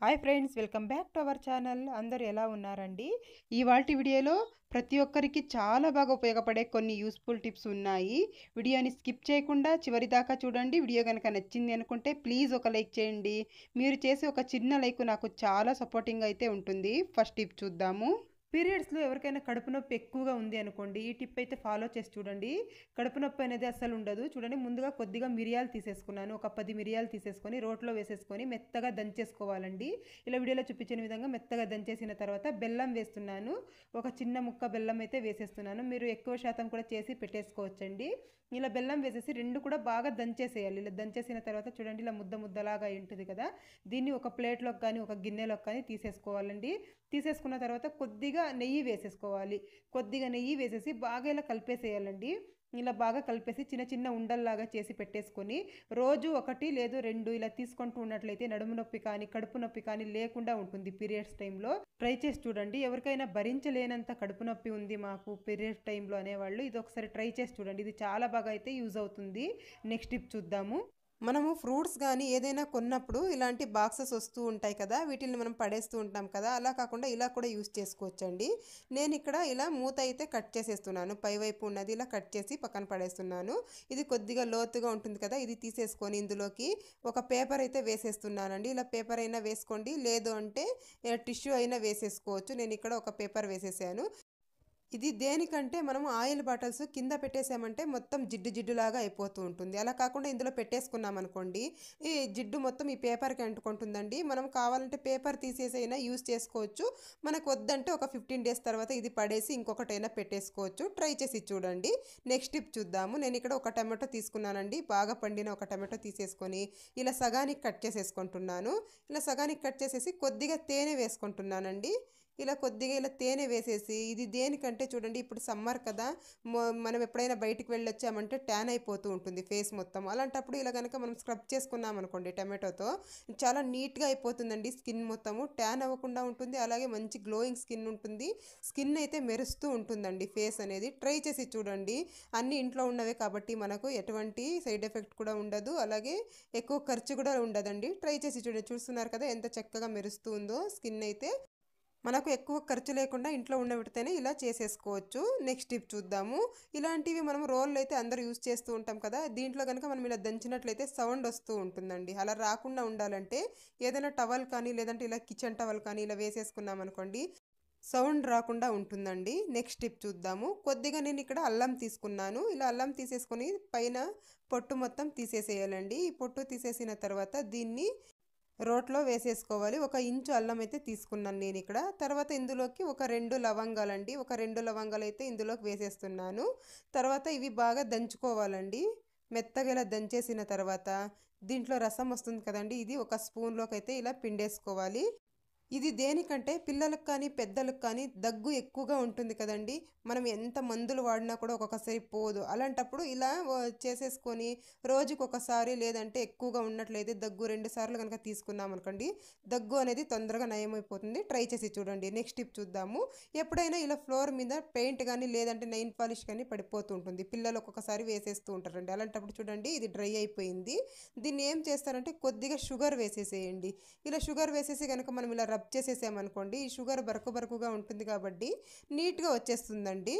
Hi friends, welcome back to our channel. అందరూ ఎలా ఉన్నారండి? ఇవాల్టి వీడియోలో ప్రతి ఒక్కరికి చాలా బాగా ఉపయోగపడే కొన్ని యూస్ఫుల్ టిప్స్ ఉన్నాయి. వీడియోని స్కిప్ చేయకుండా చివరి దాకా చూడండి. వీడియో కనుక నచ్చింది అనుకుంటే ప్లీజ్ ఒక లైక్ చేయండి. మీరు చేసే ఒక చిన్న లైక్ నాకు చాలా సపోర్టింగ్ అయితే ఉంటుంది. ఫస్ట్ టిప్ చూద్దాము. పీరియడ్స్లో ఎవరికైనా కడుపు నొప్పి ఎక్కువగా ఉంది అనుకోండి, ఈ టిప్ అయితే ఫాలో చేసి చూడండి. కడుపు నొప్పి అనేది అస్సలు ఉండదు. చూడండి, ముందుగా కొద్దిగా మిరియాలు తీసేసుకున్నాను. ఒక 10 మిరియాలు తీసేసుకొని రోట్లో వేసేసుకొని మెత్తగా దంచేసుకోవాలండి. ఇలా వీడియోలో చూపించిన విధంగా మెత్తగా దంచేసిన తర్వాత బెల్లం వేస్తున్నాను. ఒక చిన్న ముక్క బెల్లం అయితే వేసేస్తున్నాను. మీరు ఎక్కువ శాతం కూడా చేసి పెట్టేసుకోవచ్చండి. ఇలా బెల్లం వేసేసి రెండు కూడా బాగా దంచేసేయాలి. ఇలా దంచేసిన తర్వాత చూడండి, ఇలా ముద్ద ముద్దలాగా ఉంటుంది కదా, దీన్ని ఒక ప్లేట్లోకి కానీ ఒక గిన్నెలోకి కానీ తీసేసుకోవాలండి. తీసేసుకున్న తర్వాత కొద్దిగా నెయ్యి వేసేసుకోవాలి. కొద్దిగా నెయ్యి వేసేసి బాగా ఇలా కలిపేసేయాలండి. ఇలా బాగా కలిపేసి చిన్న చిన్న ఉండల్లాగా చేసి పెట్టేసుకొని రోజు 1 లేదా 2 ఇలా తీసుకుంటూ ఉన్నట్లయితే నడుము నొప్పి కానీ కడుపు నొప్పి కానీ లేకుండా ఉంటుంది. పీరియడ్స్ టైంలో ట్రై చేసి చూడండి. ఎవరికైనా భరించలేనంత కడుపు నొప్పి ఉంది మాకు పీరియడ్స్ టైంలో అనేవాళ్ళు ఇది ఒకసారి ట్రై చేసి చూడండి. ఇది చాలా బాగా అయితే యూజ్ అవుతుంది. నెక్స్ట్ టిప్ చూద్దాము. మనము ఫ్రూట్స్ కానీ ఏదైనా కొన్నప్పుడు ఇలాంటి బాక్సెస్ వస్తూ ఉంటాయి కదా, వీటిని మనం పడేస్తూ ఉంటాం కదా, అలా కాకుండా ఇలా కూడా యూస్ చేసుకోవచ్చండి. నేను ఇక్కడ ఇలా మూత అయితే కట్ చేసేస్తున్నాను. పైవైపు ఉన్నది ఇలా కట్ చేసి పక్కన పడేస్తున్నాను. ఇది కొద్దిగా లోతుగా ఉంటుంది కదా, ఇది తీసేసుకొని ఇందులోకి ఒక పేపర్ అయితే వేసేస్తున్నానండి. ఇలా పేపర్ అయినా వేసుకోండి, లేదు అంటే టిష్యూ అయినా వేసేసుకోవచ్చు. నేను ఇక్కడ ఒక పేపర్ వేసేసాను. ఇది దేనికంటే మనం ఆయిల్ బాటిల్స్ కింద పెట్టేసామంటే మొత్తం జిడ్డు జిడ్డులాగా అయిపోతూ ఉంటుంది. అలా కాకుండా ఇందులో పెట్టేసుకున్నాం అనుకోండి, ఈ జిడ్డు మొత్తం ఈ పేపర్కి అంటుకుంటుందండి. మనం కావాలంటే పేపర్ తీసేసైనా యూస్ చేసుకోవచ్చు. మనకు వద్దంటే ఒక 15 డేస్ తర్వాత ఇది పడేసి ఇంకొకటైనా పెట్టేసుకోవచ్చు. ట్రై చేసి చూడండి. నెక్స్ట్ టిప్ చూద్దాము. నేను ఇక్కడ ఒక టమాటో తీసుకున్నానండి. బాగా పండిన ఒక టమాటో తీసేసుకొని ఇలా సగానికి కట్ చేసేసుకుంటున్నాను. ఇలా సగానికి కట్ చేసేసి కొద్దిగా తేనె వేసుకుంటున్నానండి. ఇలా కొద్దిగా ఇలా తేనె వేసేసి, ఇది దేనికంటే చూడండి, ఇప్పుడు సమ్మర్ కదా, మనం ఎప్పుడైనా బయటికి వెళ్ళొచ్చామంటే ట్యాన్ అయిపోతూ ఉంటుంది ఫేస్ మొత్తం. అలాంటప్పుడు ఇలా కనుక మనం స్క్రబ్ చేసుకున్నాం అనుకోండి టమాటోతో, చాలా నీట్గా అయిపోతుందండి. స్కిన్ మొత్తము ట్యాన్ అవ్వకుండా ఉంటుంది. అలాగే మంచి గ్లోయింగ్ స్కిన్ ఉంటుంది. స్కిన్ అయితే మెరుస్తూ ఉంటుందండి ఫేస్ అనేది. ట్రై చేసి చూడండి. అన్నీ ఇంట్లో ఉన్నవే కాబట్టి మనకు ఎటువంటి సైడ్ ఎఫెక్ట్ కూడా ఉండదు. అలాగే ఎక్కువ ఖర్చు కూడా ఉండదండి. ట్రై చేసి చూడండి. చూస్తున్నారు కదా ఎంత చక్కగా మెరుస్తూ ఉందో స్కిన్ అయితే. మనకు ఎక్కువ ఖర్చు లేకుండా ఇంట్లో ఉండబెడితేనే ఇలా చేసేసుకోవచ్చు. నెక్స్ట్ టిప్ చూద్దాము. ఇలాంటివి మనం రోళ్ళు అయితే అందరూ యూజ్ చేస్తూ ఉంటాం కదా, దీంట్లో కనుక మనం ఇలా దంచినట్లయితే సౌండ్ వస్తూ ఉంటుందండి. అలా రాకుండా ఉండాలంటే ఏదైనా టవల్ కానీ లేదంటే ఇలా కిచెన్ టవల్ కానీ ఇలా వేసేసుకున్నాం అనుకోండి, సౌండ్ రాకుండా ఉంటుందండి. నెక్స్ట్ టిప్ చూద్దాము. కొద్దిగా నేను ఇక్కడ అల్లం తీసుకున్నాను. ఇలా అల్లం తీసేసుకొని పైన పొట్టు మొత్తం తీసేసేయాలండి. ఈ పొట్టు తీసేసిన తర్వాత దీన్ని రోట్లో వేసేసుకోవాలి. 1 ఇంచు అల్లం అయితే తీసుకున్నాను నేను ఇక్కడ. తర్వాత ఇందులోకి ఒక 2 లవంగాలండి. ఒక 2 లవంగాలు అయితే ఇందులోకి వేసేస్తున్నాను. తర్వాత ఇవి బాగా దంచుకోవాలండి. మెత్తగా ఇలా దంచేసిన తర్వాత దీంట్లో రసం వస్తుంది కదండి, ఇది ఒక స్పూన్లోకి అయితే ఇలా పిండేసుకోవాలి. ఇది దేనికంటే పిల్లలకు కానీ పెద్దలకు కానీ దగ్గు ఎక్కువగా ఉంటుంది కదండి, మనం ఎంత మందులు వాడినా కూడా ఒక్కొక్కసారి పోదు. అలాంటప్పుడు ఇలా చేసేసుకొని రోజుకు ఒకసారి లేదంటే ఎక్కువగా ఉన్నట్లయితే దగ్గు 2 సార్లు కనుక తీసుకున్నాం అనుకోండి, దగ్గు అనేది తొందరగా నయమైపోతుంది. ట్రై చేసి చూడండి. నెక్స్ట్ టిప్ చూద్దాము. ఎప్పుడైనా ఇలా ఫ్లోర్ మీద పెయింట్ కానీ లేదంటే నెయిల్ పాలిష్ కానీ పడిపోతూ ఉంటుంది. పిల్లలు ఒక్కొక్కసారి వేసేస్తూ ఉంటారండి. అలాంటప్పుడు చూడండి, ఇది డ్రై అయిపోయింది. దీన్ని ఏం చేస్తారంటే కొద్దిగా షుగర్ వేసేసేయండి. ఇలా షుగర్ వేసేసి కనుక మనం ఇలా రబ్ చేసేసామనుకోండి, ఈ షుగర్ బరుకుగా ఉంటుంది కాబట్టి నీట్గా వచ్చేస్తుందండి.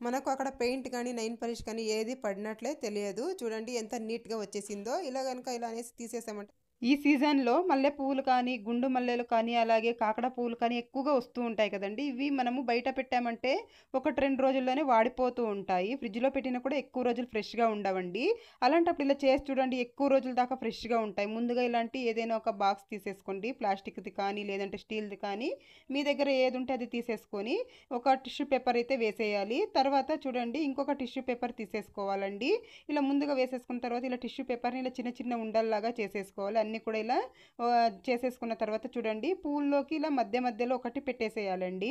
మనకు అక్కడ పెయింట్ కానీ నైన్ పాలిష్ కానీ ఏది పడినట్లే తెలియదు. చూడండి ఎంత నీట్గా వచ్చేసిందో. ఇలా కనుక ఇలా అనేసి తీసేసామంటే ఈ సీజన్లో మల్లె పువ్వులు కానీ గుండు మల్లెలు కానీ అలాగే కాకడ పువ్వులు కానీ ఎక్కువగా వస్తూ ఉంటాయి కదండి. ఇవి మనము బయట పెట్టామంటే 1-2 రోజుల్లోనే వాడిపోతూ ఉంటాయి. ఫ్రిడ్జ్లో పెట్టినా కూడా ఎక్కువ రోజులు ఫ్రెష్గా ఉండవండి. అలాంటప్పుడు ఇలా చేసి చూడండి, ఎక్కువ రోజుల దాకా ఫ్రెష్గా ఉంటాయి. ముందుగా ఇలాంటి ఏదైనా ఒక బాక్స్ తీసేసుకోండి, ప్లాస్టిక్ది కానీ లేదంటే స్టీల్ది కానీ, మీ దగ్గర ఏది ఉంటే అది తీసేసుకొని ఒక టిష్యూ పేపర్ అయితే వేసేయాలి. తర్వాత చూడండి, ఇంకొక టిష్యూ పేపర్ తీసేసుకోవాలండి. ఇలా ముందుగా వేసేసుకున్న తర్వాత ఇలా టిష్యూ పేపర్ని ఇలా చిన్న చిన్న ఉండల్లాగా చేసేసుకోవాలి. అన్నీ కూడా ఇలా చేసేసుకున్న తర్వాత చూడండి, పువ్వుల్లోకి ఇలా మధ్యలో ఒకటి పెట్టేసేయాలండి.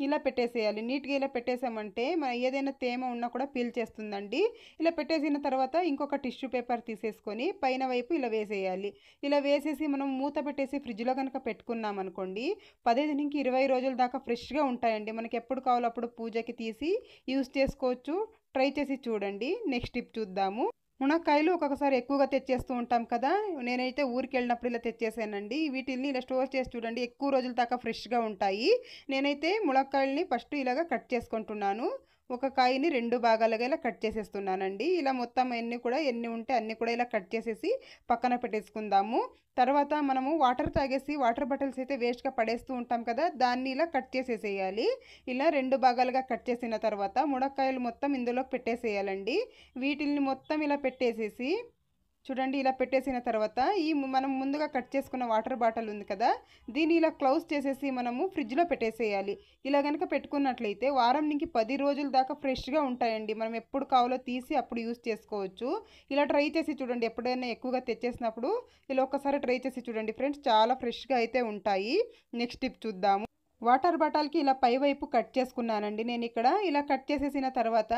ఇలా పెట్టేసేయాలి. నీట్గా ఇలా పెట్టేసామంటే మన ఏదైనా తేమ ఉన్నా కూడా పీల్చేస్తుందండి. ఇలా పెట్టేసిన తర్వాత ఇంకొక టిష్యూ పేపర్ తీసేసుకొని పైన వైపు ఇలా వేసేయాలి. ఇలా వేసేసి మనం మూత పెట్టేసి ఫ్రిడ్జ్లో కనుక పెట్టుకున్నాం అనుకోండి, 15-20 రోజుల దాకా ఫ్రెష్గా ఉంటాయండి. మనకి ఎప్పుడు కావాలో అప్పుడు పూజకి తీసి యూస్ చేసుకోవచ్చు. ట్రై చేసి చూడండి. నెక్స్ట్ టిప్ చూద్దాము. మునక్కాయలు ఒక్కొక్కసారి ఎక్కువగా తెచ్చేస్తూ ఉంటాం కదా! నేనైతే ఊరికెళ్ళినప్పుడు ఇలా తెచ్చేసానండి. వీటిల్ని ఇలా స్టోర్ చేసి చూడండి ఎక్కువ రోజుల దాకా ఫ్రెష్‌గా ఉంటాయి. నేనైతే ములక్కాయలని ఫస్ట్ ఇలాగ కట్ చేసుకుంటున్నాను. ఒక కాయని 2 భాగాలుగా ఇలా కట్ చేసేస్తున్నానండి. ఇలా మొత్తం అన్నీ కూడా ఎన్ని ఉంటే అన్నీ కూడా ఇలా కట్ చేసేసి పక్కన పెట్టేసుకుందాము. తర్వాత మనము వాటర్ తాగేసి వాటర్ బాటిల్స్ అయితే వేస్ట్‌గా పడేస్తూ ఉంటాం కదా! దాన్ని ఇలా కట్ చేసేసేయాలి. ఇలా 2 భాగాలుగా కట్ చేసిన తర్వాత మునక్కాయలు మొత్తం ఇందులోకి పెట్టేసేయాలండి. వీటిల్ని మొత్తం ఇలా పెట్టేసేసి చూడండి ఇలా పెట్టేసిన తర్వాత మనం ముందుగా కట్ చేసుకున్న వాటర్ బాటిల్ ఉంది కదా! దీన్ని ఇలా క్లోజ్ చేసేసి మనము ఫ్రిడ్జ్‌లో పెట్టేసేయాలి. ఇలా గనుక పెట్టుకున్నట్లయితే వారం నుంచి 10 రోజుల దాకా ఫ్రెష్‌గా ఉంటాయండి. మనం ఎప్పుడు కావాలో తీసి అప్పుడు యూజ్ చేసుకోవచ్చు. ఇలా ట్రై చేసి చూడండి. ఎప్పుడైనా ఎక్కువగా తెచ్చేసినప్పుడు ఇలా ఒక్కసారి ట్రై చేసి చూడండి ఫ్రెండ్స్. చాలా ఫ్రెష్‌గా అయితే ఉంటాయి. నెక్స్ట్ టిప్ చూద్దాము. వాటర్ బాటిల్‌కి ఇలా పైవైపు కట్ చేసుకున్నానండి నేనిక్కడ. ఇలా కట్ చేసేసిన తర్వాత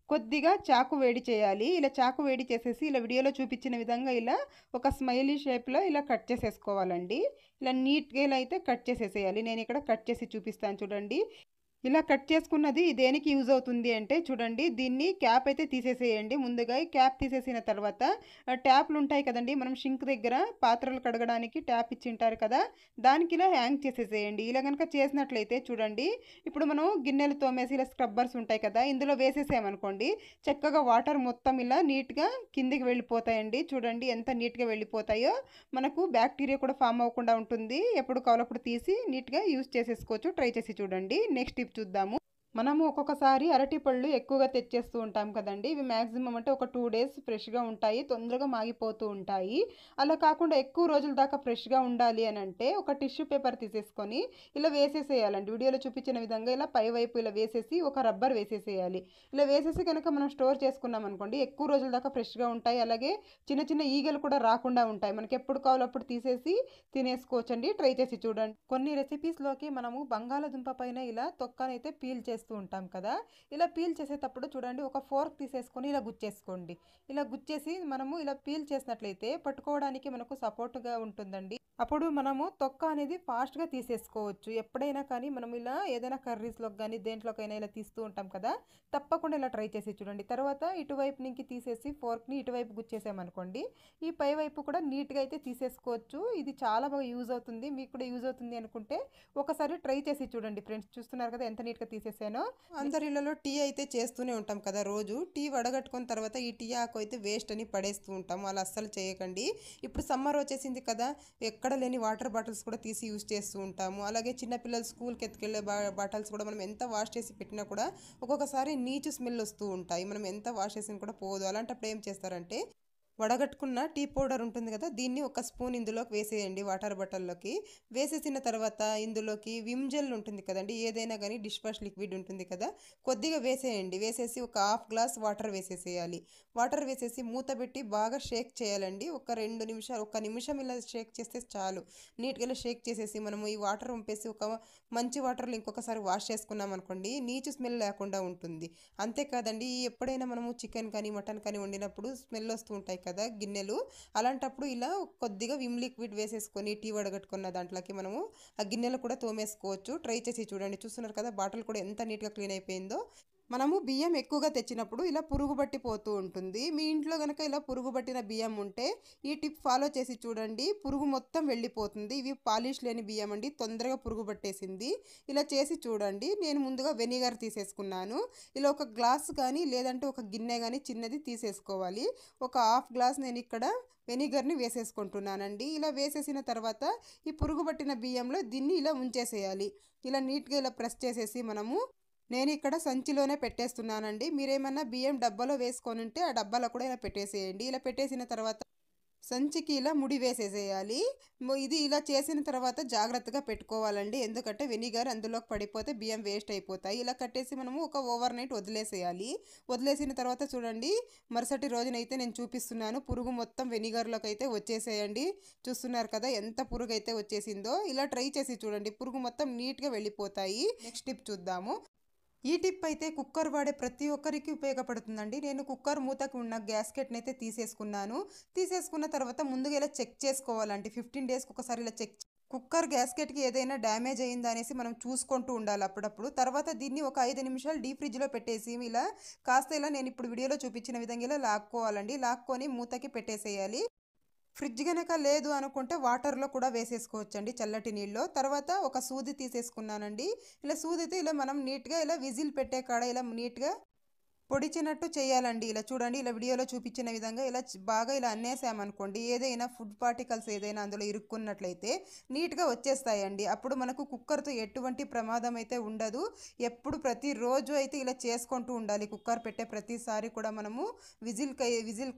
కొద్దిగా చాకు వేడి చేయాలి. ఇలా చాకు వేడి చేసేసి ఇలా వీడియోలో చూపించిన విధంగా ఇలా ఒక స్మైలీ షేప్‌లో ఇలా కట్ చేసేసుకోవాలండి. ఇలా నీట్‌గా ఇలా అయితే కట్ చేసేసేయాలి. నేనిక్కడ కట్ చేసి చూపిస్తాను చూడండి. ఇలా కట్ చేసుకున్నది దేనికి యూజ్ అవుతుంది అంటే చూడండి దీన్ని క్యాప్ అయితే తీసేసేయండి. ముందుగా ఈ క్యాప్ తీసేసిన తర్వాత ట్యాప్లు ఉంటాయి కదండీ! మనం షింక్ దగ్గర పాత్రలు కడగడానికి ట్యాప్ ఇచ్చింటారు కదా! దానికి ఇలా హ్యాంగ్ చేసేసేయండి. ఇలా గనుక చేసినట్లయితే చూడండి ఇప్పుడు మనం గిన్నెలు తోమేసి ఇలా స్క్రబ్బర్స్ ఉంటాయి కదా! ఇందులో వేసేసామనుకోండి చక్కగా వాటర్ మొత్తం ఇలా నీట్‌గా కిందికి వెళ్ళిపోతాయండి. చూడండి ఎంత నీట్‌గా వెళ్ళిపోతాయో. మనకు బ్యాక్టీరియా కూడా ఫామ్ అవ్వకుండా ఉంటుంది. ఎప్పుడు కావాలో అప్పుడు తీసి నీట్‌గా యూజ్ చేసేసుకోవచ్చు. ట్రై చేసి చూడండి. నెక్స్ట్ టిప్ చూద్దాము. మనము ఒక్కొక్కసారి అరటిపళ్ళు ఎక్కువగా తెచ్చేస్తూ ఉంటాం కదండీ! ఇవి మాక్సిమం అంటే ఒక 2 డేస్ ఫ్రెష్‌గా ఉంటాయి. తొందరగా మాగిపోతూ ఉంటాయి. అలా కాకుండా ఎక్కువ రోజుల దాకా ఫ్రెష్‌గా ఉండాలి అనంటే ఒక టిష్యూ పేపర్ తీసేసుకొని ఇలా వేసేసేయాలండి. వీడియోలో చూపించిన విధంగా ఇలా పైవైపు ఇలా వేసేసి ఒక రబ్బర్ వేసేసేయాలి. ఇలా వేసేసి గనక మనం స్టోర్ చేసుకున్నామనుకోండి ఎక్కువ రోజుల దాకా ఫ్రెష్‌గా ఉంటాయి. అలాగే చిన్న చిన్న ఈగలు కూడా రాకుండా ఉంటాయి. మనకి ఎప్పుడు కావాలో అప్పుడు తీసేసి తినేసుకోవచ్చండి. ట్రై చేసి చూడండి. కొన్ని రెసిపీస్‌లోకి మనము బంగాళాదుంప పైన ఇలా తొక్కనైతే పీల్ చేస్తూ ఉంటాం కదా! ఇలా పీల్ చేసేటప్పుడు చూడండి ఒక ఫోర్క్ తీసేసుకొని ఇలా గుచ్చేసుకోండి. ఇలా గుచ్చేసి మనము ఇలా పీల్ చేసినట్లయితే పట్టుకోవడానికి మనకు సపోర్ట్‌గా ఉంటుందండి. అప్పుడు మనము తొక్క అనేది ఫాస్ట్‌గా తీసేసుకోవచ్చు. ఎప్పుడైనా కానీ మనం ఇలా ఏదైనా కర్రీస్‌లోకి గానీ, దేంట్లోకైనా ఇలా తీస్తూ ఉంటాం కదా! తప్పకుండా ఇలా ట్రై చేసి చూడండి. తర్వాత ఇటువైపు నుంచి తీసేసి ఫోర్క్‌ని ఇటువైపు గుచ్చేసామనుకోండి, ఈ పై వైపు కూడా నీట్‌గా అయితే తీసేసుకోవచ్చు. ఇది చాలా బాగా యూజ్ అవుతుంది. మీకు కూడా యూజ్ అవుతుంది అనుకుంటే ఒకసారి ట్రై చేసి చూడండి ఫ్రెండ్స్. చూస్తున్నారు కదా ఎంత నీట్‌గా తీసేసానో. అందరి ఇళ్లలో టీ అయితే చేస్తూనే ఉంటాం కదా రోజు. టీ వడగట్టుకున్న తర్వాత ఈ టీ ఆకు అయితే వేస్ట్ అని పడేస్తూ ఉంటాం. అలా అస్సలు చేయకండి. ఇప్పుడు సమ్మర్ వచ్చేసింది కదా! ఎక్కడ లేని వాటర్ బాటిల్స్ కూడా తీసి యూజ్ చేస్తూ ఉంటాము. అలాగే చిన్న పిల్లలు స్కూల్‌కి ఎత్తుకెళ్ళే బాటిల్స్ కూడా మనం ఎంత వాష్ చేసి పెట్టినా కూడా ఒక్కొక్కసారి నీచు స్మెల్ వస్తూ ఉంటాయి. మనం ఎంత వాష్ చేసినా కూడా పోదు. అలాంటప్పుడు ఏం చేస్తారంటే వడగట్టుకున్న టీ పౌడర్ ఉంటుంది కదా! దీన్ని ఒక స్పూన్ ఇందులోకి వేసేయండి వాటర్ బాటిల్‌లోకి. వేసేసిన తర్వాత ఇందులోకి విమ్ జెల్ ఉంటుంది కదండీ! ఏదైనా గానీ డిష్ వాష్ లిక్విడ్ ఉంటుంది కదా! కొద్దిగా వేసేయండి. వేసేసి ఒక హాఫ్ గ్లాస్ వాటర్ వేసేసేయాలి. వాటర్ వేసేసి మూత పెట్టి బాగా షేక్ చేయాలండి. ఒక 2 నిమిషాలు, ఒక్క నిమిషం ఇలా షేక్ చేస్తే చాలు. నీట్‌గా ఇలా షేక్ చేసేసి మనము ఈ వాటర్ వంపేసి ఒక మంచి వాటర్‌లో ఇంకొకసారి వాష్ చేసుకున్నామనుకోండి నీచు స్మెల్ లేకుండా ఉంటుంది. అంతే కాదండి ఎప్పుడైనా మనము చికెన్ కానీ, మటన్ కానీ వండినప్పుడు స్మెల్ వస్తూ ఉంటాయి కదా గిన్నెలు. అలాంటప్పుడు ఇలా కొద్దిగా విమ్ లిక్విడ్ వేసేసుకొని టీ వడగట్టుకున్న దాంట్లోకి మనము ఆ గిన్నెలు కూడా తోమేసుకోవచ్చు. ట్రై చేసి చూడండి. చూస్తున్నారు కదా బాటిల్ కూడా ఎంత నీట్‌గా క్లీన్ అయిపోయిందో. మనము బియ్యం ఎక్కువగా తెచ్చినప్పుడు ఇలా పురుగు బట్టి పోతూ ఉంటుంది. మీ ఇంట్లో గనక ఇలా పురుగు పట్టిన బియ్యం ఉంటే ఈ టిప్ ఫాలో చేసి చూడండి. పురుగు మొత్తం వెళ్ళిపోతుంది. ఇవి పాలిష్ లేని బియ్యం అండి. తొందరగా పురుగు పట్టేసింది. ఇలా చేసి చూడండి. నేను ముందుగా వెనిగర్ తీసేసుకున్నాను. ఇలా ఒక గ్లాస్ కానీ లేదంటే ఒక గిన్నె కానీ చిన్నది తీసేసుకోవాలి. ఒక హాఫ్ గ్లాస్ నేను ఇక్కడ వెనిగర్ని వేసేసుకుంటున్నానండి. ఇలా వేసేసిన తర్వాత ఈ పురుగు పట్టిన బియ్యంలో దీన్ని ఇలా ఉంచేసేయాలి. ఇలా నీట్‌గా ఇలా ప్రెస్ చేసేసి మనము నేను ఇక్కడ సంచిలోనే పెట్టేస్తున్నానండి. మీరేమన్నా బియ్యం డబ్బాలో వేసుకొని ఉంటే ఆ డబ్బాలో కూడా ఇలా పెట్టేసేయండి. ఇలా పెట్టేసిన తర్వాత సంచికి ఇలా ముడి వేసేసేయాలి. ఇది ఇలా చేసిన తర్వాత జాగ్రత్తగా పెట్టుకోవాలండి. ఎందుకంటే వెనిగర్ అందులోకి పడిపోతే బియ్యం వేస్ట్ అయిపోతాయి. ఇలా కట్టేసి మనము ఒక ఓవర్ నైట్ వదిలేసేయాలి. వదిలేసిన తర్వాత చూడండి మరుసటి రోజునైతే నేను చూపిస్తున్నాను. పురుగు మొత్తం వెనిగర్లోకి అయితే వచ్చేసేయండి. చూస్తున్నారు కదా ఎంత పురుగు అయితే వచ్చేసిందో. ఇలా ట్రై చేసి చూడండి. పురుగు మొత్తం నీట్‌గా వెళ్ళిపోతాయి. నెక్స్ట్ టిప్ చూద్దాము. ఈ టిప్ అయితే కుక్కర్ వాడే ప్రతి ఒక్కరికి ఉపయోగపడుతుందండి. నేను కుక్కర్ మూతకు ఉన్న గ్యాస్కెట్ని అయితే తీసేసుకున్నాను. తీసేసుకున్న తర్వాత ముందుగా ఇలా చెక్ చేసుకోవాలండి. 15 డేస్కి ఒకసారి ఇలా చెక్ కుక్కర్ గ్యాస్కెట్కి ఏదైనా డ్యామేజ్ అయిందా అనేసి మనం చూసుకుంటూ ఉండాలి అప్పుడప్పుడు. తర్వాత దీన్ని ఒక 5 నిమిషాలు డీప్ ఫ్రిడ్జ్లో పెట్టేసి ఇలా కాస్త ఇలా నేను ఇప్పుడు వీడియోలో చూపించిన విధంగా ఇలా లాక్కోవాలండి. లాక్కొని మూతకి పెట్టేసేయాలి. ఫ్రిడ్జ్ గనక లేదు అనుకుంటే వాటర్లో కూడా వేసేసుకోవచ్చండి, చల్లటి నీళ్ళలో. తర్వాత ఒక సూది తీసేసుకున్నానండి. ఇలా సూదితో ఇలా మనం నీట్గా ఇలా విజిల్ పెట్టే కాడ ఇలా నీట్గా పొడిచినట్టు చేయాలండి. ఇలా చూడండి, ఇలా వీడియోలో చూపించిన విధంగా ఇలా బాగా ఇలా అన్నేసామనుకోండి, ఏదైనా ఫుడ్ పార్టికల్స్ ఏదైనా అందులో ఇరుక్కున్నట్లయితే నీట్గా వచ్చేస్తాయండి. అప్పుడు మనకు కుక్కర్తో ఎటువంటి ప్రమాదం అయితే ఉండదు. ఎప్పుడు ప్రతిరోజు అయితే ఇలా చేసుకుంటూ ఉండాలి. కుక్కర్ పెట్టే ప్రతిసారి కూడా మనము విజిల్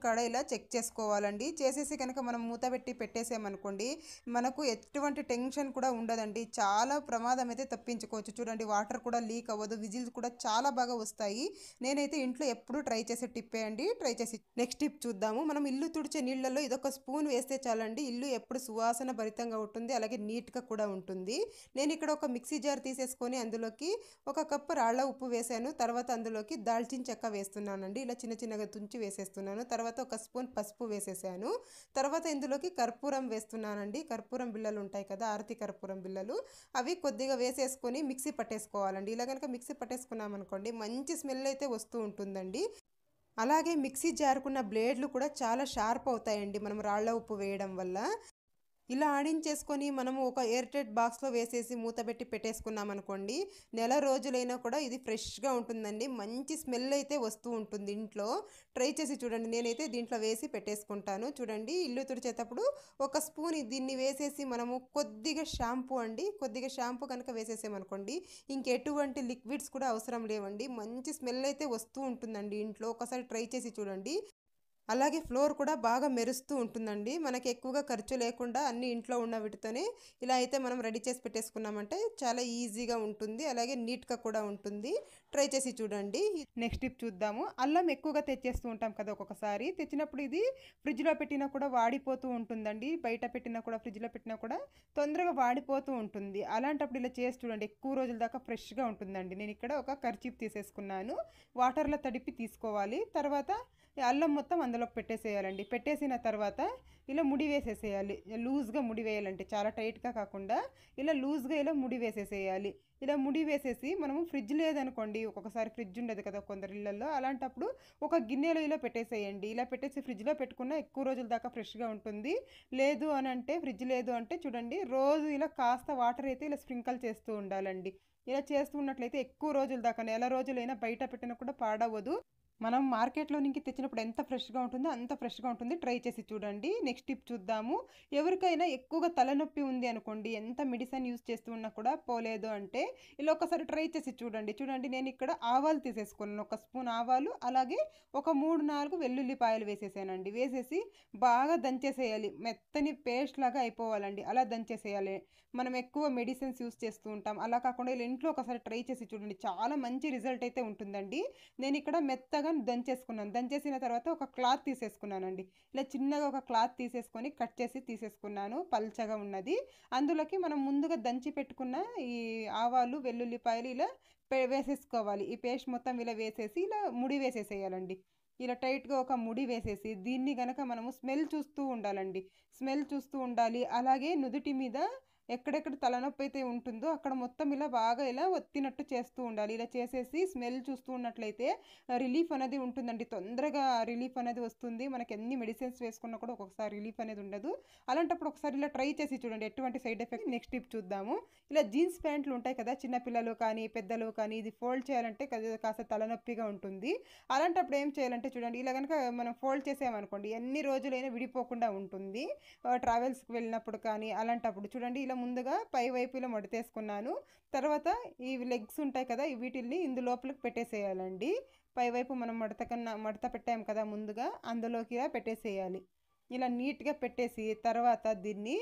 కాడ ఇలా చెక్ చేసుకోవాలండి. చేసేసి కనుక మనం మూత పెట్టి పెట్టేసామనుకోండి, మనకు ఎటువంటి టెన్షన్ కూడా ఉండదండి. చాలా ప్రమాదం అయితే తప్పించుకోవచ్చు. చూడండి, వాటర్ కూడా లీక్ అవ్వదు, విజిల్స్ కూడా చాలా బాగా వస్తాయి. నేనైతే ఇంట్లో ఎప్పుడు ట్రై చేసే టిప్పే అండి. ట్రై చేసి నెక్స్ట్ టిప్ చూద్దాము. మనం ఇల్లు తుడిచే నీళ్ళల్లో ఇదొక స్పూన్ వేస్తే చాలండి, ఇల్లు ఎప్పుడు సువాసన భరితంగా ఉంటుంది, అలాగే నీట్గా కూడా ఉంటుంది. నేను ఇక్కడ ఒక మిక్సీ జార్ తీసేసుకొని అందులోకి ఒక కప్పు రాళ్ళ ఉప్పు వేసాను. తర్వాత అందులోకి దాల్చిన చెక్క వేస్తున్నానండి. ఇలా చిన్న చిన్నగా తుంచి వేసేస్తున్నాను. తర్వాత ఒక స్పూన్ పసుపు వేసేసాను. తర్వాత ఇందులోకి కర్పూరం వేస్తున్నానండి. కర్పూరం బిళ్ళలు ఉంటాయి కదా, ఆరతి కర్పూరం బిళ్ళలు, అవి కొద్దిగా వేసేసుకొని మిక్సీ పట్టేసుకోవాలండి. ఇలా కనుక మిక్సీ పట్టేసుకున్నాం అనుకోండి, మంచి స్మెల్ అయితే వస్తూ ఉంటుందండి. అలాగే మిక్సీ జారుకున్న బ్లేడ్లు కూడా చాలా షార్ప్ అవుతాయండి మనం రాళ్ళ ఉప్పు వేయడం వల్ల. ఇలా ఆడించేసుకొని మనము ఒక ఎయిర్ టైట్ బాక్స్లో వేసేసి మూత పెట్టి పెట్టేసుకున్నాం అనుకోండి, నెల రోజులైనా కూడా ఇది ఫ్రెష్గా ఉంటుందండి. మంచి స్మెల్ అయితే వస్తూ ఉంటుంది ఇంట్లో. ట్రై చేసి చూడండి. నేనైతే దీంట్లో వేసి పెట్టేసుకుంటాను. చూడండి, ఇల్లు తుడిచేటప్పుడు ఒక స్పూన్ దీన్ని వేసేసి మనము కొద్దిగా షాంపూ అండి, కొద్దిగా షాంపూ కనుక వేసేసామనుకోండి, ఇంకెటువంటి లిక్విడ్స్ కూడా అవసరం లేవండి. మంచి స్మెల్ అయితే వస్తూ ఉంటుందండి ఇంట్లో. ఒకసారి ట్రై చేసి చూడండి. అలాగే ఫ్లోర్ కూడా బాగా మెరుస్తూ ఉంటుందండి. మనకి ఎక్కువగా ఖర్చు లేకుండా అన్ని ఇంట్లో ఉన్న వీటితోనే ఇలా అయితే మనం రెడీ చేసి పెట్టేసుకున్నామంటే చాలా ఈజీగా ఉంటుంది, అలాగే నీట్గా కూడా ఉంటుంది. ట్రై చేసి చూడండి. నెక్స్ట్ టిప్ చూద్దాము. అల్లం ఎక్కువగా తెచ్చేస్తూ ఉంటాం కదా ఒక్కొక్కసారి. తెచ్చినప్పుడు ఇది ఫ్రిడ్జ్లో పెట్టినా కూడా వాడిపోతూ ఉంటుందండి. బయట పెట్టినా కూడా, ఫ్రిడ్జ్లో పెట్టినా కూడా తొందరగా వాడిపోతూ ఉంటుంది. అలాంటప్పుడు ఇలా చేసి చూడండి, ఎక్కువ రోజుల దాకా ఫ్రెష్గా ఉంటుందండి. నేను ఇక్కడ ఒక కర్చీప్ తీసేసుకున్నాను. వాటర్లో తడిపి తీసుకోవాలి. తర్వాత అల్లం మొత్తం అందులోకి పెట్టేసేయాలండి. పెట్టేసిన తర్వాత ఇలా ముడి వేసేసేయాలి. లూజ్గా ముడి వేయాలంటే, చాలా టైట్గా కాకుండా ఇలా లూజ్గా ఇలా ముడి వేసేసేయాలి. ఇలా ముడి వేసేసి మనము ఫ్రిడ్జ్ లేదనుకోండి, ఒక్కొక్కసారి ఫ్రిడ్జ్ ఉండదు కదా కొందరి ఇళ్ళల్లో, అలాంటప్పుడు ఒక గిన్నెలో ఇలా పెట్టేసేయండి. ఇలా పెట్టేసి ఫ్రిడ్జ్లో పెట్టుకున్న ఎక్కువ రోజుల దాకా ఫ్రెష్గా ఉంటుంది. లేదు అని అంటే, ఫ్రిడ్జ్ లేదు అంటే చూడండి, రోజు ఇలా కాస్త వాటర్ అయితే ఇలా స్ప్రింకల్ చేస్తూ ఉండాలండి. ఇలా చేస్తూ ఉన్నట్లయితే ఎక్కువ రోజుల దాకా, నెల రోజులైనా బయట పెట్టినా కూడా పాడవదు. మనం మార్కెట్లో నుంచి తెచ్చినప్పుడు ఎంత ఫ్రెష్గా ఉంటుందో అంత ఫ్రెష్గా ఉంటుంది. ట్రై చేసి చూడండి. నెక్స్ట్ టిప్ చూద్దాము. ఎవరికైనా ఎక్కువగా తలనొప్పి ఉంది అనుకోండి, ఎంత మెడిసిన్ యూస్ చేస్తూ ఉన్నా కూడా పోలేదు అంటే ఇలా ఒకసారి ట్రై చేసి చూడండి. చూడండి, నేను ఇక్కడ ఆవాలు తీసేసుకున్నాను. ఒక స్పూన్ ఆవాలు, అలాగే ఒక 3-4 వెల్లుల్లిపాయలు వేసేసానండి. వేసేసి బాగా దంచేసేయాలి. మెత్తని పేస్ట్ లాగా అయిపోవాలండి. అలా దంచేసేయాలి. మనం ఎక్కువ మెడిసిన్స్ యూస్ చేస్తూ ఉంటాం, అలా కాకుండా ఇలా ఇంట్లో ఒకసారి ట్రై చేసి చూడండి. చాలా మంచి రిజల్ట్ అయితే ఉంటుందండి. నేను ఇక్కడ మెత్తగా దంచేసుకున్నాను. దంచేసిన తర్వాత ఒక క్లాత్ తీసేసుకున్నానండి. ఇలా చిన్నగా ఒక క్లాత్ తీసేసుకొని కట్ చేసి తీసేసుకున్నాను, పల్చగా ఉన్నది. అందులోకి మనం ముందుగా దంచి పెట్టుకున్న ఈ ఆవాలు, వెల్లుల్లిపాయలు ఇలా వేసేసుకోవాలి. ఈ పేస్ట్ మొత్తం ఇలా వేసేసి ఇలా ముడి వేసేసేయాలండి. ఇలా టైట్గా ఒక ముడి వేసేసి దీన్ని గనక మనము స్మెల్ చూస్తూ ఉండాలండి. స్మెల్ చూస్తూ ఉండాలి. అలాగే నుదుటి మీద ఎక్కడెక్కడ తలనొప్పి అయితే ఉంటుందో అక్కడ మొత్తం ఇలా బాగా ఇలా ఒత్తినట్టు చేస్తూ ఉండాలి. ఇలా చేసేసి స్మెల్ చూస్తూ ఉన్నట్లయితే రిలీఫ్ అనేది ఉంటుందండి. తొందరగా రిలీఫ్ అనేది వస్తుంది. మనకి ఎన్ని మెడిసిన్స్ వేసుకున్నా కూడా ఒక్కొక్కసారి రిలీఫ్ అనేది ఉండదు. అలాంటప్పుడు ఒకసారి ఇలా ట్రై చేసి చూడండి, ఎటువంటి సైడ్ ఎఫెక్ట్. నెక్స్ట్ టిప్ చూద్దాము. ఇలా జీన్స్ ప్యాంట్లు ఉంటాయి కదా, చిన్నపిల్లలు కానీ పెద్దలు కానీ, ఇది ఫోల్డ్ చేయాలంటే కాస్త తలనొప్పిగా ఉంటుంది. అలాంటప్పుడు ఏం చేయాలంటే చూడండి, ఇలా కనుక మనం ఫోల్డ్ చేసామనుకోండి, ఎన్ని రోజులైనా విడిపోకుండా ఉంటుంది. ట్రావెల్స్కి వెళ్ళినప్పుడు కానీ అలాంటప్పుడు చూడండి, ఇలా ముందుగా పై వైపు ఇలా మడతేసుకున్నాను. తర్వాత ఈ లెగ్స్ ఉంటాయి కదా, వీటిల్ని ఇందు లోపలికి పెట్టేసేయాలండి. పైవైపు మనం మడత పెట్టాము కదా ముందుగా, అందులోకి ఇలా పెట్టేసేయాలి. ఇలా నీట్గా పెట్టేసి తర్వాత దీన్ని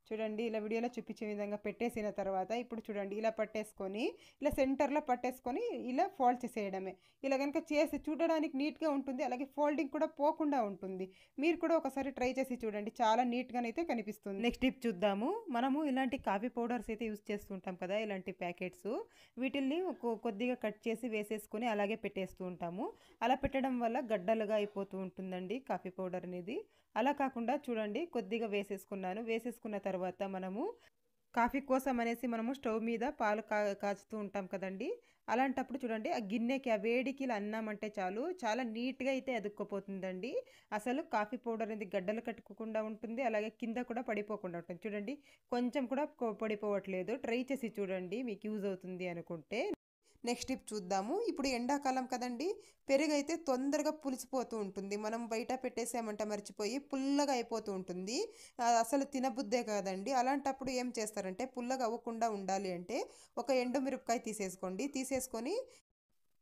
చూడండి, ఇలా వీడియోలో చూపించే విధంగా పెట్టేసిన తర్వాత ఇప్పుడు చూడండి, ఇలా పట్టేసుకొని ఇలా సెంటర్లో పట్టేసుకొని ఇలా ఫోల్డ్ చేసేయడమే. ఇలా కనుక చేసి చూడడానికి నీట్గా ఉంటుంది, అలాగే ఫోల్డింగ్ కూడా పోకుండా ఉంటుంది. మీరు కూడా ఒకసారి ట్రై చేసి చూడండి, చాలా నీట్గానైతే కనిపిస్తుంది. నెక్స్ట్ టిప్ చూద్దాము. మనము ఇలాంటి కాఫీ పౌడర్స్ అయితే యూస్ చేస్తుంటాం కదా, ఇలాంటి ప్యాకెట్స్, వీటిల్ని కొద్దిగా కట్ చేసి వేసేసుకొని అలాగే పెట్టేస్తూ ఉంటాము. అలా పెట్టడం వల్ల గడ్డలుగా అయిపోతూ ఉంటుందండి కాఫీ పౌడర్ అనేది. అలా కాకుండా చూడండి, కొద్దిగా వేసేసుకున్నాను. వేసేసుకున్న తర్వాత మనము కాఫీ కోసం అనేసి మనము స్టవ్ మీద పాలు కాచుతూ ఉంటాం కదండి. అలాంటప్పుడు చూడండి ఆ గిన్నెకి ఆ వేడికి ఇలా అన్నామంటే చాలు చాలా నీట్‌గా అయితే అతుక్కపోతుందండి. అసలు కాఫీ పౌడర్ అనేది గడ్డలు కట్టుకోకుండా ఉంటుంది. అలాగే కింద కూడా పడిపోకుండా ఉంటుంది. చూడండి కొంచెం కూడా పడిపోవట్లేదు. ట్రై చేసి చూడండి మీకు యూజ్ అవుతుంది అనుకుంటే. నెక్స్ట్ టిప్ చూద్దాము. ఇప్పుడు ఎండాకాలం కదండి, పెరుగైతే తొందరగా పులిసిపోతూ ఉంటుంది. మనం బయట పెట్టేసామంటే మర్చిపోయి పుల్లగా అయిపోతూ ఉంటుంది. అసలు తినబుద్దే కాదండి. అలాంటప్పుడు ఏం చేస్తారంటే పుల్లగా అవ్వకుండా ఉండాలి అంటే ఒక ఎండుమిరపకాయ తీసేసుకోండి. తీసేసుకొని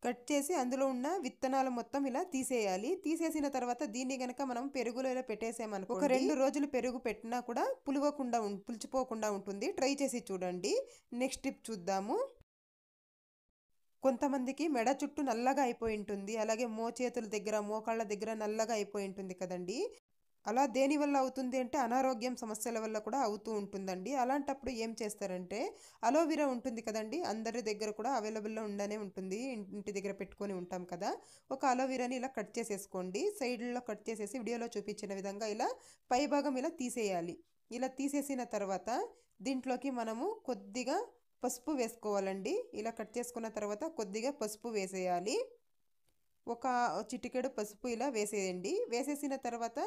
కట్ చేసి అందులో ఉన్న విత్తనాలు మొత్తం ఇలా తీసేయాలి. తీసేసిన తర్వాత దీన్ని గనక మనం పెరుగులో ఇలా పెట్టేసామనుకోండి, ఒక 2 రోజులు పెరుగు పెట్టినా కూడా పులిచిపోకుండా ఉంటుంది. ట్రై చేసి చూడండి. నెక్స్ట్ టిప్ చూద్దాము. కొంతమందికి మెడ చుట్టూ నల్లగా అయిపోయి ఉంటుంది. అలాగే మోచేతుల దగ్గర, మోకాళ్ళ దగ్గర నల్లగా అయిపోయి ఉంటుంది కదండీ! అలా దేనివల్ల అవుతుంది అంటే అనారోగ్యం సమస్యల వల్ల కూడా అవుతూ ఉంటుందండి. అలాంటప్పుడు ఏం చేస్తారంటే అలోవెరా ఉంటుంది కదండీ! అందరి దగ్గర కూడా అవైలబుల్‌లో ఉండనే ఉంటుంది. ఇంటి దగ్గర పెట్టుకొని ఉంటాం కదా! ఒక అలోవెరాని ఇలా కట్ చేసేసుకోండి. సైడ్‌లో కట్ చేసేసి వీడియోలో చూపించిన విధంగా ఇలా పైభాగం ఇలా తీసేయాలి. ఇలా తీసేసిన తర్వాత దీంట్లోకి మనము కొద్దిగా పసుపు వేసుకోవాలండి. ఇలా కట్ చేసుకున్న తర్వాత కొద్దిగా పసుపు వేసేయాలి. ఒక చిటికెడు పసుపు ఇలా వేసేయండి. వేసేసిన తర్వాత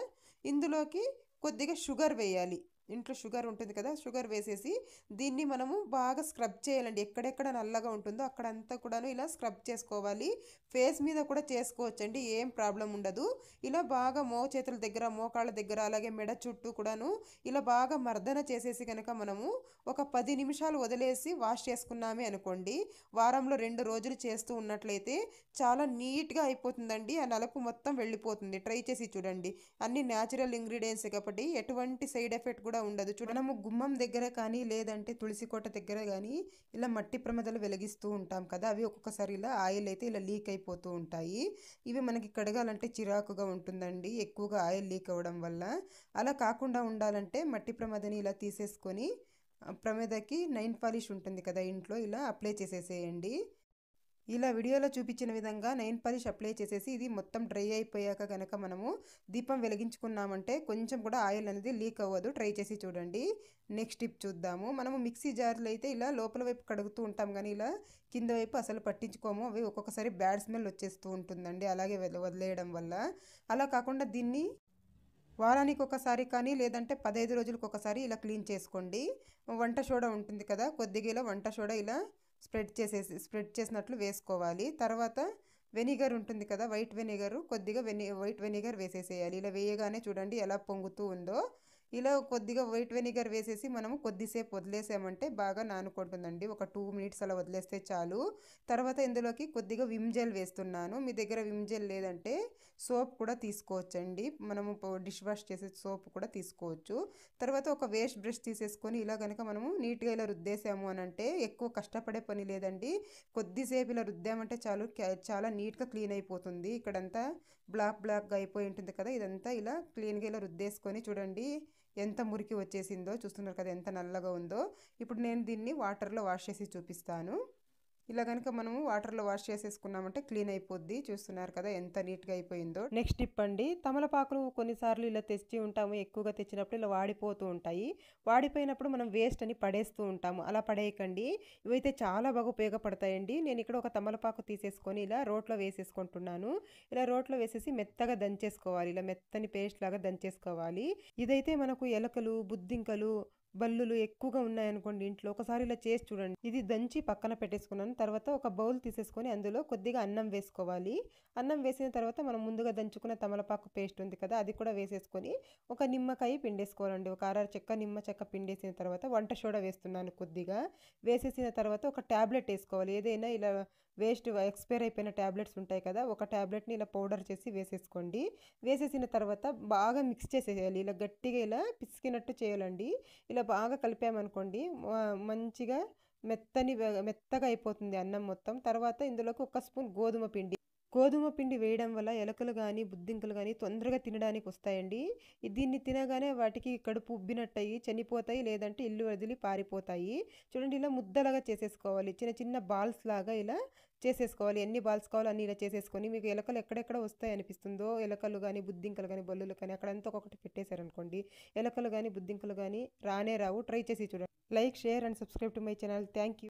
ఇందులోకి కొద్దిగా షుగర్ వేయాలి. ఇంట్లో షుగర్ ఉంటుంది కదా! షుగర్ వేసేసి దీన్ని మనము బాగా స్క్రబ్ చేయాలండి. ఎక్కడెక్కడ నల్లగా ఉంటుందో అక్కడంతా కూడాను ఇలా స్క్రబ్ చేసుకోవాలి. ఫేస్ మీద కూడా చేసుకోవచ్చండి. ఏం ప్రాబ్లం ఉండదు. ఇలా బాగా మోచేతుల దగ్గర, మోకాళ్ళ దగ్గర అలాగే మెడ చుట్టూ కూడాను ఇలా బాగా మర్దన చేసేసి కనుక మనము ఒక 10 నిమిషాలు వదిలేసి వాష్ చేసుకున్నామే అనుకోండి. వారంలో 2 రోజులు చేస్తూ ఉన్నట్లయితే చాలా నీట్‌గా అయిపోతుందండి. ఆ నలుపు మొత్తం వెళ్ళిపోతుంది. ట్రై చేసి చూడండి. అన్ని న్యాచురల్ ఇంగ్రీడియెంట్స్ కాబట్టి ఎటువంటి సైడ్ ఎఫెక్ట్ కూడా ఉండదు. మనము గుమ్మం దగ్గర కానీ లేదంటే తులసి కోట దగ్గర కానీ ఇలా మట్టి ప్రమిదలు వెలిగిస్తూ ఉంటాం కదా! అవి ఒక్కొక్కసారి ఇలా ఆయిల్ అయితే ఇలా లీక్ అయిపోతూ ఉంటాయి. ఇవి మనకి కడగాలంటే చిరాకుగా ఉంటుందండి. ఎక్కువగా ఆయిల్ లీక్ అవ్వడం వల్ల. అలా కాకుండా ఉండాలంటే మట్టి ప్రమిదని ఇలా తీసేసుకొని ప్రమిదకి నైల్ పాలిష్ ఉంటుంది కదా ఇంట్లో, ఇలా అప్లై చేసేసేయండి. ఇలా వీడియోలో చూపించిన విధంగా నెయిల్ పాలిష్ అప్లై చేసేసి ఇది మొత్తం డ్రై అయిపోయాక కనుక మనము దీపం వెలిగించుకున్నామంటే కొంచెం కూడా ఆయిల్ అనేది లీక్ అవ్వదు. ట్రై చేసి చూడండి. నెక్స్ట్ టిప్ చూద్దాము. మనము మిక్సీ జార్లు అయితే ఇలా లోపల వైపు కడుగుతూ ఉంటాం కానీ ఇలా కింద వైపు అసలు పట్టించుకోము. అవి ఒక్కొక్కసారి బ్యాడ్ స్మెల్ వచ్చేస్తూ ఉంటుందండి అలాగే వదిలేయడం వల్ల. అలా కాకుండా దీన్ని వారానికి ఒకసారి కానీ లేదంటే 15 రోజులకు ఒకసారి ఇలా క్లీన్ చేసుకోండి. వంట సోడా ఉంటుంది కదా, కొద్దిగా ఇలా వంట సోడా ఇలా స్ప్రెడ్ చేసినట్లు వేసుకోవాలి. తర్వాత వెనిగర్ ఉంటుంది కదా, వైట్ వెనిగర్, కొద్దిగా వైట్ వెనిగర్ వేసేసేయాలి. ఇలా వేయగానే చూడండి ఎలా పొంగుతూ ఉందో. ఇలా కొద్దిగా వైట్ వెనిగర్ వేసేసి మనము కొద్దిసేపు వదిలేసామంటే బాగా నానుకుంటుందండి. ఒక 2 మినిట్స్ అలా వదిలేస్తే చాలు. తర్వాత ఇందులోకి కొద్దిగా విమ్ జెల్ వేస్తున్నాను. మీ దగ్గర విమ్ జెల్ లేదంటే సోప్ కూడా తీసుకోవచ్చండి. మనము డిష్ వాష్ చేసే సోప్ కూడా తీసుకోవచ్చు. తర్వాత ఒక వేస్ట్ బ్రష్ తీసేసుకొని ఇలా కనుక మనము నీట్గా ఇలా రుద్దేసాము అని అంటే ఎక్కువ కష్టపడే పని లేదండి. కొద్దిసేపు ఇలా రుద్దామంటే చాలు, చాలా నీట్గా క్లీన్ అయిపోతుంది. ఇక్కడంతా బ్లాక్గా అయిపోయి ఉంటుంది కదా, ఇదంతా ఇలా క్లీన్గా ఇలా రుద్దేసుకొని చూడండి ఎంత మురికి వచ్చేసిందో. చూస్తున్నారు కదా ఎంత నల్లగా ఉందో. ఇప్పుడు నేను దీన్ని వాటర్లో వాష్ చేసి చూపిస్తాను. ఇలా కనుక మనము వాటర్లో వాష్ చేసేసుకున్నామంటే క్లీన్ అయిపోద్ది. చూస్తున్నారు కదా ఎంత నీట్గా అయిపోయిందో. నెక్స్ట్ టిప్ అండి, తమలపాకులు కొన్నిసార్లు ఇలా తెచ్చి ఉంటాము. ఎక్కువగా తెచ్చినప్పుడు ఇలా వాడిపోతూ ఉంటాయి. వాడిపోయినప్పుడు మనం వేస్ట్ అని పడేస్తూ ఉంటాము. అలా పడేయకండి. ఇవైతే చాలా బాగా ఉపయోగపడతాయండి. నేను ఇక్కడ ఒక తమలపాకు తీసేసుకొని ఇలా రోట్లో వేసేసుకుంటున్నాను. ఇలా రోట్లో వేసేసి మెత్తగా దంచేసుకోవాలి. ఇలా మెత్తని పేస్ట్ లాగా దంచేసుకోవాలి. ఇదైతే మనకు ఎలకలు, బుద్ధింకలు, బల్లులు ఎక్కువగా ఉన్నాయనుకోండి ఇంట్లో, ఒకసారి ఇలా చేసి చూడండి. ఇది దంచి పక్కన పెట్టేసుకున్నాను. తర్వాత ఒక బౌల్ తీసేసుకొని అందులో కొద్దిగా అన్నం వేసుకోవాలి. అన్నం వేసిన తర్వాత మనం ముందుగా దంచుకున్న తమలపాకు పేస్ట్ ఉంది కదా, అది కూడా వేసేసుకొని ఒక నిమ్మకాయ పిండేసుకోవాలండి. ఒక అర చెక్క నిమ్మ చెక్క పిండేసిన తర్వాత వంట సోడా వేస్తున్నాను కొద్దిగా. వేసేసిన తర్వాత ఒక ట్యాబ్లెట్ వేసుకోవాలి. ఏదైనా ఇలా వేస్ట్ ఎక్స్పైర్ అయిపోయిన ట్యాబ్లెట్స్ ఉంటాయి కదా, ఒక ట్యాబ్లెట్ని ఇలా పౌడర్ చేసి వేసేసుకోండి. వేసేసిన తర్వాత బాగా మిక్స్ చేసేయాలి. ఇలా గట్టిగా ఇలా పిసికినట్టు చేయాలండి. ఇలా బాగా కలిపామనుకోండి మంచిగా మెత్తగా అయిపోతుంది అన్నం మొత్తం. తర్వాత ఇందులోకి ఒక స్పూన్ గోధుమ పిండి వేయడం వల్ల ఎలకలు కానీ బుద్ధింకలు కానీ తొందరగా తినడానికి వస్తాయండి. దీన్ని తినగానే వాటికి కడుపు ఉబ్బినట్టయి చనిపోతాయి, లేదంటే ఇల్లు వదిలి పారిపోతాయి. చూడండి ఇలా ముద్దలాగా చేసేసుకోవాలి. చిన్న చిన్న బాల్స్ లాగా ఇలా చేసేసుకోవాలి. ఎన్ని బాల్స్ కావాలో అన్ని ఇలా చేసేసుకొని మీకు ఎలకలు ఎక్కడెక్కడ వస్తాయి అనిపిస్తుందో, ఎలకలు కానీ బుద్ధింకలు కానీ బల్లులు కానీ అక్కడంతా ఒక్కొక్కటి పెట్టేశారనుకోండి, ఎలకలు కానీ బుద్ధింకలు కానీ రానే రావు. ట్రై చేసి చూడండి. Like, share and subscribe to my channel. Thank you.